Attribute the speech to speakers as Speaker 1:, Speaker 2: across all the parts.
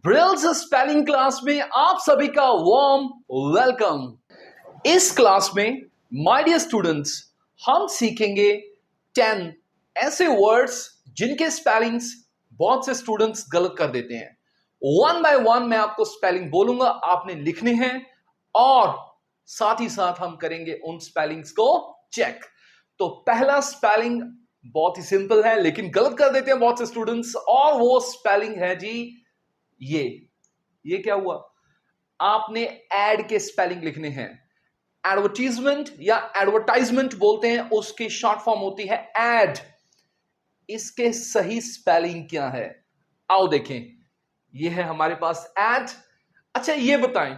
Speaker 1: ब्रिल्स spelling class में आप सभी का वार्म वेलकम। इस क्लास में माय डियर स्टूडेंट्स हम सीखेंगे 10 ऐसे वर्ड्स जिनके स्पेलिंग्स बहुत से स्टूडेंट्स गलत कर देते हैं। वन बाय वन मैं आपको स्पेलिंग बोलूंगा, आपने लिखने हैं और साथ ही साथ हम करेंगे उन स्पेलिंग्स को चेक। तो पहला स्पेलिंग बहुत ही सिंपल है लेकिन गलत कर देते हैं बहुत से स्टूडेंट्स, और वो स्पेलिंग है जी ये क्या हुआ? आपने एड के स्पेलिंग लिखने हैं। एडवर्टीजमेंट या एडवर्टाइजमेंट बोलते हैं, उसकी शॉर्ट फॉर्म होती है एड। इसके सही स्पेलिंग क्या है? आओ देखें। ये है हमारे पास एड। अच्छा ये बताएं,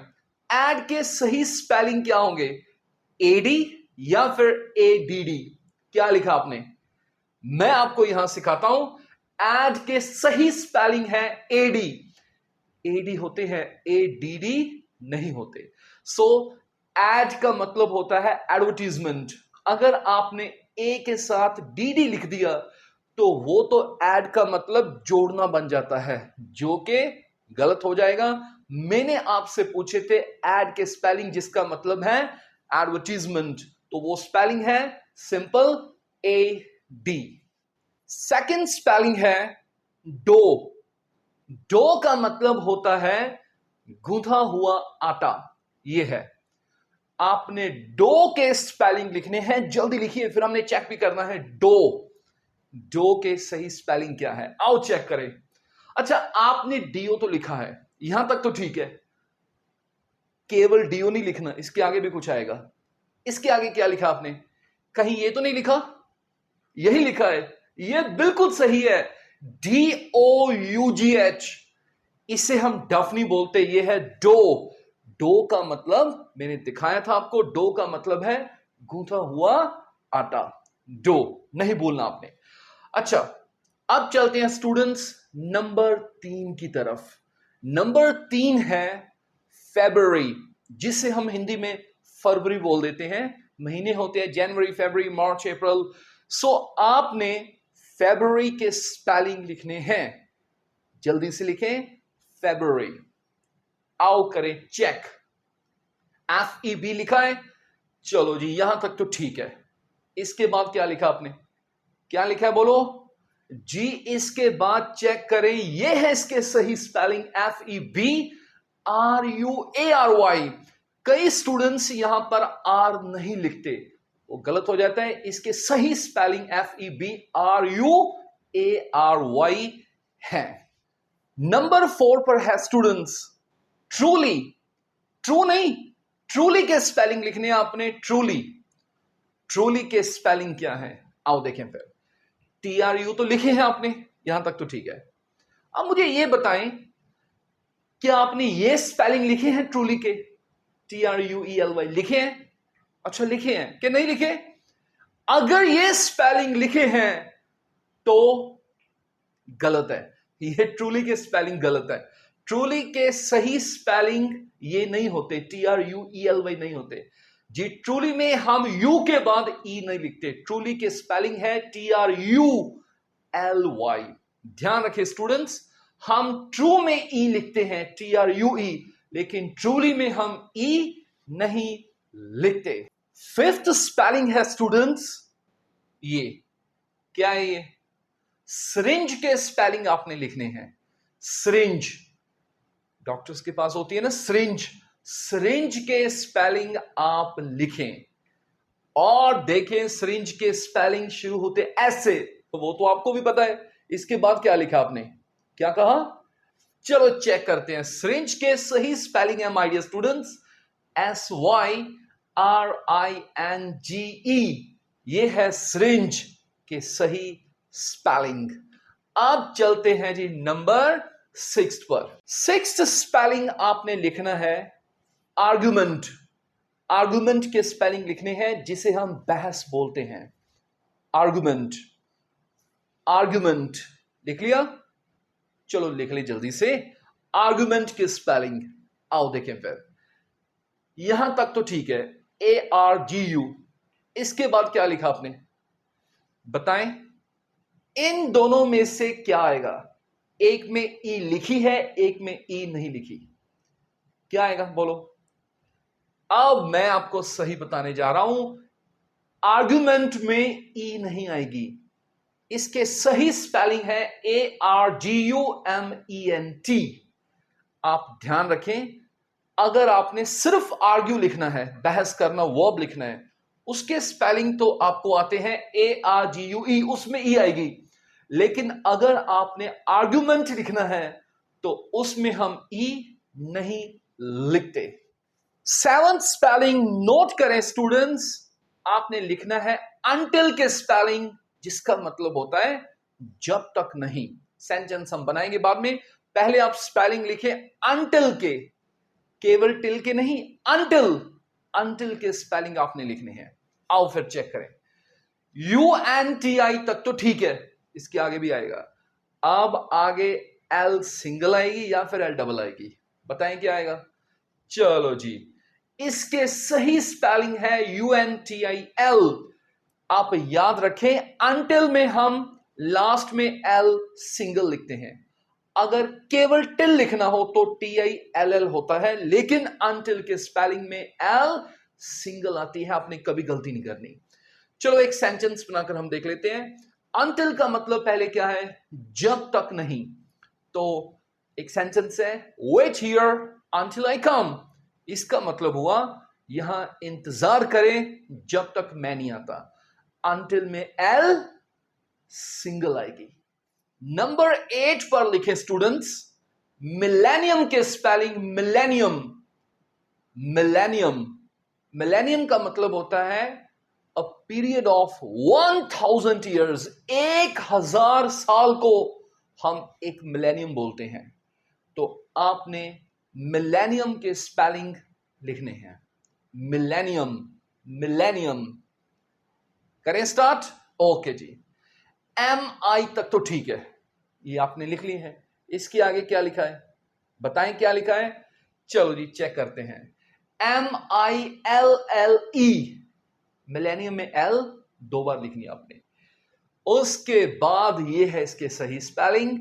Speaker 1: एड के सही स्पेलिंग क्या होंगे? एडी या फिर एडीडी? क्या लिखा आपने? मैं आपको यहां सिखाता हूं। एड के सही स्पेलिंग है एडी। एडी होते हैं, एडीडी नहीं होते। सो एड का मतलब होता है एडवर्टीजमेंट। अगर आपने ए के साथ डीडी लिख दिया तो वो तो एड का मतलब जोड़ना बन जाता है, जो कि गलत हो जाएगा। मैंने आपसे पूछे थे एड के स्पेलिंग जिसका मतलब है एडवर्टीजमेंट, तो वो स्पेलिंग है simple A D. Second spelling है डो। डो का मतलब होता है गूंथा हुआ आटा। ये है, आपने डो के स्पेलिंग लिखने हैं, जल्दी लिखिए फिर हमने चेक भी करना है। डो डो के सही स्पेलिंग क्या है? आओ चेक करें। अच्छा आपने डीओ तो लिखा है, यहां तक तो ठीक है। केवल डीओ नहीं लिखना, इसके आगे भी कुछ आएगा। इसके आगे क्या लिखा आपने? कहीं ये तो नहीं लिखा? यही लिखा है, ये बिल्कुल सही है। DOUGH। इसे हम डफ नहीं बोलते, ये है डो। डो का मतलब मैंने दिखाया था आपको, डो का मतलब है गूंथा हुआ आटा। डो नहीं बोलना आपने। अच्छा अब चलते हैं स्टूडेंट्स नंबर 3 की तरफ। नंबर 3 है फेब्रुअरी, जिसे हम हिंदी में फरवरी बोल देते हैं। महीने होते हैं जनवरी, फरवरी, मार्च, अप्रैल। सो आपने फेब्रुअरी के स्पेलिंग लिखने हैं, जल्दी से लिखें फेब्रुअरी। आओ करें चेक। FEB लिखा है, चलो जी यहां तक तो ठीक है। इसके बाद क्या लिखा आपने? क्या लिखा है बोलो जी। इसके बाद चेक करें, यह है इसके सही स्पेलिंग FEBRUARY। कई स्टूडेंट्स यहां पर आर नहीं लिखते, वो गलत हो जाता है। इसके सही स्पेलिंग FEBRUARY है। नंबर 4 पर है स्टूडेंट्स ट्रूली। ट्रू नहीं, ट्रूली के स्पेलिंग लिखने आपने। ट्रूली ट्रूली के स्पेलिंग क्या है? आओ देखें फिर। TRU तो लिखे हैं आपने, यहां तक तो ठीक है। अब मुझे ये बताएं, क्या आपने ये स्पेलिंग लिखे हैं ट्रूली के? TRUELY लिखे हैं? अच्छा लिखे हैं कि नहीं लिखे? अगर ये स्पेलिंग लिखे हैं तो गलत है, ये ट्रूली के स्पेलिंग गलत है। ट्रूली के सही स्पेलिंग ये नहीं होते, TRUELY नहीं होते जी। ट्रूली में हम यू के बाद ई नहीं लिखते, ट्रूली के स्पेलिंग है TRULY। ध्यान रखें स्टूडेंट्स, हम ट्रू में ई लिखते हैं TRUE, लेकिन ट्रूली में हम ई नहीं लिखते। फिफ्थ स्पेलिंग है स्टूडेंट्स ये। क्या है ये? सिरिंज के स्पेलिंग आपने लिखने हैं। सिरिंज, डॉक्टर्स के पास होती है ना सिरिंज। सिरिंज के स्पेलिंग आप लिखें और देखें, सिरिंज के स्पेलिंग शुरू होते ऐसे, तो वो तो आपको भी पता है। इसके बाद क्या लिखा आपने? क्या कहा? चलो चेक करते हैं। सिरिंज के सही स्पेलिंग है माय डियर स्टूडेंट्स SYRINGE। ये है सिरिंज के सही स्पेलिंग। अब चलते हैं जी नंबर 6 पर। 6th स्पेलिंग आपने लिखना है आर्गुमेंट। आर्गुमेंट के स्पेलिंग लिखने हैं जिसे हम बहस बोलते हैं। आर्गुमेंट, आर्गुमेंट लिख लिया? चलो लिख ली जल्दी से आर्गुमेंट की स्पेलिंग। आओ देखें फिर, यहां तक तो ठीक है, ARGU। इसके बाद क्या लिखा आपने? बताएं इन दोनों में से क्या आएगा? एक में ई लिखी है, एक में ई नहीं लिखी, क्या आएगा बोलो? अब मैं आपको सही बताने जा रहा हूं, आर्गुमेंट में ई नहीं आएगी, इसके सही स्पेलिंग है ARGUMENT। आप ध्यान रखें, अगर आपने सिर्फ आर्ग्यू लिखना है, बहस करना, वर्ब लिखना है, उसके स्पेलिंग तो आपको आते हैं ARGUE, उसमें ई आएगी। लेकिन अगर आपने आर्ग्यूमेंट लिखना है तो उसमें हम ई नहीं लिखते। सेवंथ स्पेलिंग नोट करें स्टूडेंट्स, आपने लिखना है अंटिल के स्पेलिंग, जिसका मतलब होता है जब तक नहीं। सेंटेंस हम बनाएंगे बाद में, पहले आप स्पेलिंग लिखें अंटिल के, केवल टिल के नहीं, अंटिल, अंटिल के स्पेलिंग आपने लिखने हैं। आओ फिर चेक करें। UNTI तक तो ठीक है, इसके आगे भी आएगा। अब आगे एल सिंगल आएगी या फिर एल डबल आएगी, बताएं क्या आएगा? चलो जी, इसके सही स्पेलिंग है UNTIL। आप याद रखें, अंटिल में हम लास्ट में एल सिंगल लिखते हैं, अगर केवल टिल लिखना हो तो TILL होता है, लेकिन अंटिल के स्पेलिंग में एल सिंगल आती है, आपने कभी गलती नहीं करनी। चलो एक सेंटेंस बनाकर हम देख लेते हैं। अंटिल का मतलब पहले क्या है? जब तक नहीं। तो एक सेंटेंस है वेट हियर अंटिल आई कम, इसका मतलब हुआ यहां इंतजार करें जब तक मैं नहीं आता। अंटिल में एल सिंगल आएगी। नंबर 8 पर लिखे स्टूडेंट्स, मिलेनियम के स्पेलिंग मिलेनियम, मिलेनियम, मिलेनियम का मतलब होता है अ पीरियड ऑफ 1000 ईयर्स, 1000 साल को हम एक मिलेनियम बोलते हैं। तो आपने मिलेनियम के स्पेलिंग लिखने हैं, मिलेनियम, मिलेनियम। करें स्टार्ट? ओके जी, MI तक तो ठीक है, ये आपने लिख ली है। इसके आगे क्या लिखा है, बताएं क्या लिखा है? चलो जी चेक करते हैं। MILLE, मिलेनियम में एल 2 बार लिखनी है आपने। उसके बाद ये है इसके सही स्पेलिंग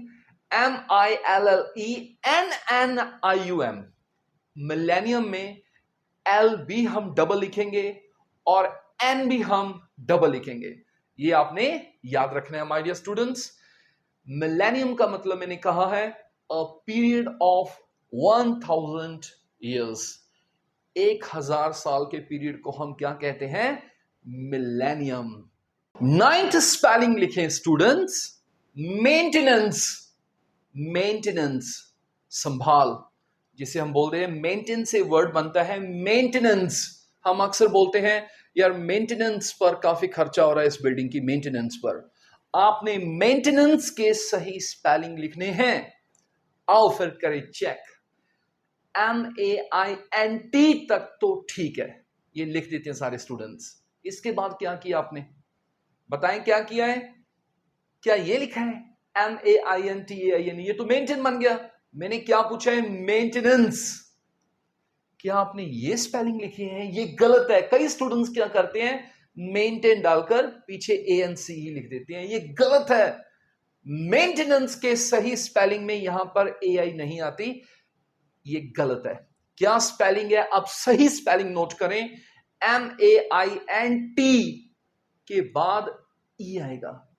Speaker 1: MILLENNIUM। मिलेनियम में एल भी हम डबल लिखेंगे और एन भी हम डबल लिखेंगे, ये आपने याद रखना है माय डियर स्टूडेंट्स। मिलेनियम का मतलब मैंने कहा है अ पीरियड ऑफ 1000 ईयर्स, 1000 साल के पीरियड को हम क्या कहते हैं? मिलेनियम। 9th स्पेलिंग लिखें स्टूडेंट्स, मेंटेनेंस, मेंटेनेंस, संभाल, जिसे हम बोलते हैं मेंटेन से वर्ड बनता है मेंटेनेंस। हम अक्सर बोलते हैं यार मेंटेनेंस पर काफी खर्चा हो रहा है इस बिल्डिंग की, मेंटेनेंस पर। आपने मेंटेनेंस के सही स्पेलिंग लिखने हैं। आओ फिर करें चेक। MAINT तक तो ठीक है, ये लिख देते हैं सारे स्टूडेंट्स। इसके बाद क्या किया आपने, बताएं क्या किया है? क्या ये लिखा है MAINTAIN? ये तो मेंटेन बन गया। मैंने क्या पूछा है? मेंटेनेंस। क्या आपने ये स्पेलिंग लिखी है? ये गलत है। कई स्टूडेंट्स क्या करते हैं, मेंटेन डालकर पीछे ANCE लिख देते हैं, ये गलत है। मेंटेनेंस के सही स्पेलिंग में यहां पर AI नहीं आती, ये गलत है। क्या स्पेलिंग है? अब सही स्पेलिंग नोट करें, MAINT के बाद ई आएगा,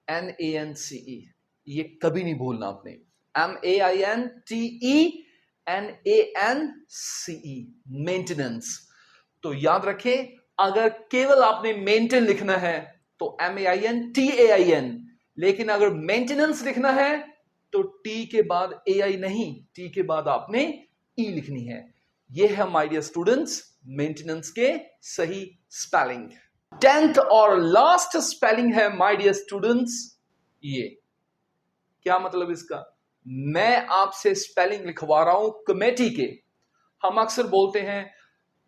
Speaker 1: NANCE, ये कभी नहीं भूलना आपने। MAINTENANCE, maintenance. तो याद रखें, अगर केवल आपने मेंटेन लिखना है तो MAINTAIN, लेकिन अगर मेंटेनेंस लिखना है तो टी के बाद AI नहीं, टी के बाद आपने ई लिखनी है। यह है माय डियर स्टूडेंट्स मेंटेनेंस के सही स्पेलिंग। 10th और लास्ट स्पेलिंग है माय डियर स्टूडेंट्स ये। क्या मतलब इसका? मैं आपसे स्पेलिंग लिखवा रहा हूं कमेटी के। हम अक्सर बोलते हैं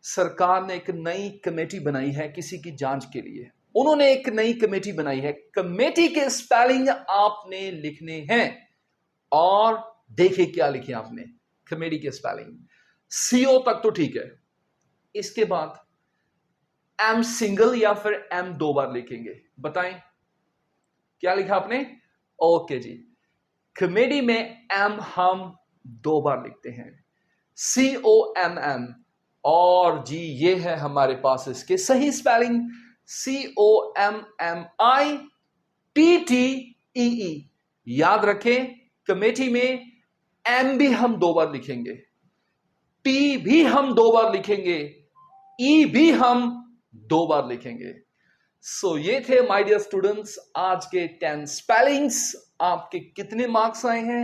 Speaker 1: सरकार ने एक नई कमेटी बनाई है किसी की जांच के लिए, उन्होंने एक नई कमेटी बनाई है, कमेटी के स्पेलिंग आपने लिखने हैं। और देखिए क्या लिखे आपने कमेटी के स्पेलिंग, CO तक तो ठीक है, इसके बाद M सिंगल या फिर M 2 बार लिखेंगे, बताएं क्या लिखा आपने? ओके जी, कमेडी में एम हम 2 बार लिखते हैं, COMM। और जी ये है हमारे पास इसके सही स्पेलिंग, COMMITTEE। याद रखें, कमेटी में एम भी हम 2 बार लिखेंगे, टी भी हम 2 बार लिखेंगे, ई भी हम 2 बार लिखेंगे। सो ये थे माय डियर स्टूडेंट्स आज के 10 स्पेलिंग्स। आपके कितने मार्क्स आए हैं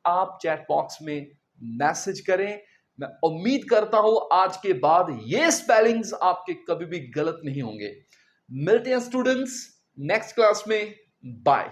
Speaker 1: आप चैट बॉक्स में मैसेज करें। मैं उम्मीद करता हूं आज के बाद ये स्पेलिंग्स आपके कभी भी गलत नहीं होंगे। मिलते हैं स्टूडेंट्स नेक्स्ट क्लास में। बाय।